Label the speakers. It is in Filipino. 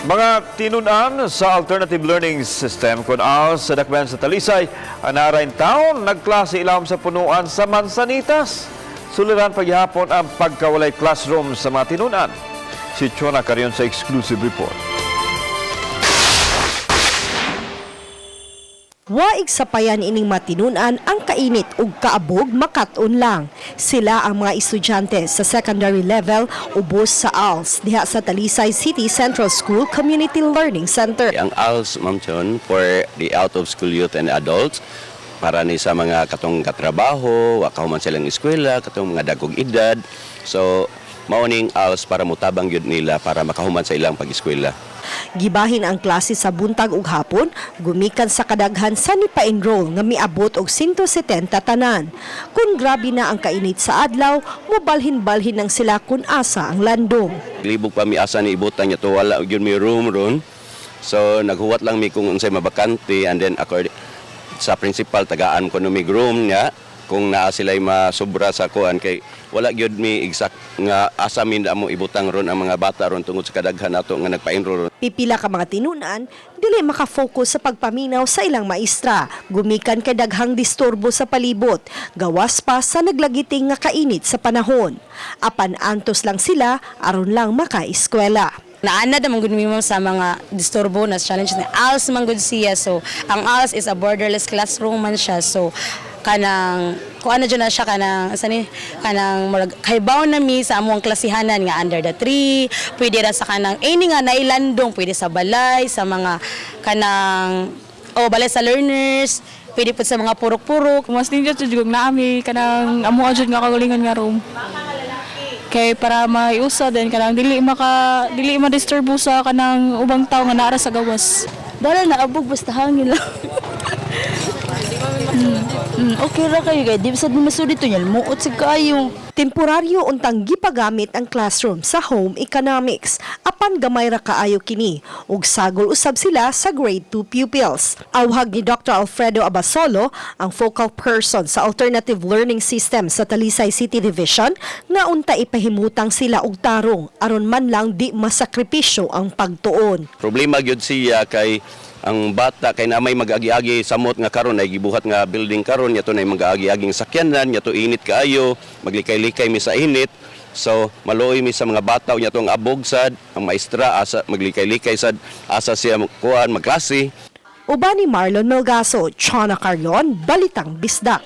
Speaker 1: Mga tinunan sa alternative learning system kung sa dakbayan sa Talisay, anarain taon nagklase ilawom sa punuan sa Mansanitas. Suliran paghihapon ang pagkawalay classroom sa mga tinunan. Si Chona Carion sa exclusive report.
Speaker 2: Waig sapayan ining matinunan ang kainit ug kaabog makaton lang. Sila ang mga estudyante sa secondary level ubos sa ALS diha sa Talisay City Central School Community Learning Center.
Speaker 3: Ang ALS, Ma'am Chon, for the out-of-school youth and adults, para ni sa mga katong katrabaho, wakahuman silang eskwela, katong mga dagog edad. So, mauning ALS para mutabang yun nila para makahuman sa ilang pag-eskwela.
Speaker 2: Gibahin ang klase sa buntag ug hapon, gumikan sa kadaghan sa nipa-enroll nga miabot og 170 tanan. Kung grabe na ang kainit sa adlaw, mobalhin-balhin nang sila kun asa ang landong.
Speaker 3: Libog pa mi asa ni ibutan niya to, wala yun may room ron. So, naghuwat lang mi kung unsay mabakante, and then sa principal tagaan ko no mi room niya kung naa sila'y masobra sa kuan kay wala gyud mi exact nga asa min amo ibutang ron ang mga bata ron tungod sa kadaghan nato nga nagpa-enroll.
Speaker 2: Pipila ka mga tinunan, dili makafocus sa pagpaminaw sa ilang maestra. Gumikan kay daghang disturbo sa palibot, gawas pa sa naglagiting nga kainit sa panahon. Apan antos lang sila aron lang maka-eskwela.
Speaker 4: Naanad naman gud mimo sa mga disturbo na challenge ni ALS man gud siya. So ang ALS is a borderless classroom man siya. So kanang kung ano dyan na siya kanang kaibaw na mi sa among klasihanan nga under the tree, pwede ra sa kanang any nga nailandong, pwede sa balay, sa mga kanang balay sa learners, pwede po sa mga purok-purok.
Speaker 5: Mas ninyo jud naami kanang amo jud nga kagalingon nga room. Kay para maiusa din kanang dili ma-disturbo sa kanang ubang tawo nga naara sa gawas.
Speaker 6: Dala na abog basta hangin lang. Okay ra kayo kay di sad masud dito nyal muot sig kaayo.
Speaker 2: Temporaryo untang gipagamit ang classroom sa home economics. Apan gamay ra kaayo kini ug sagol usab sila sa grade 2 pupils. Awhag ni Dr. Alfredo Abasolo, ang focal person sa Alternative Learning System sa Talisay City Division, nga unta ipahimutang sila og tarong aron man lang di masakripisyo ang pagtuon.
Speaker 3: Problema gyud siya kay ang bata kay na may mag-agi-agi samot nga karon ay gibuhat nga building karon yato nay mag-agi-aging sakyanan yato init kaayo maglikay-likay mi sa init. So maluoy mi sa mga bata unya tong abog sad ang maestra asa maglikay-likay sad asa siya kuan magklase.
Speaker 2: Uban ni Marlon Melgaso, Chona Carion, Balitang Bisdak.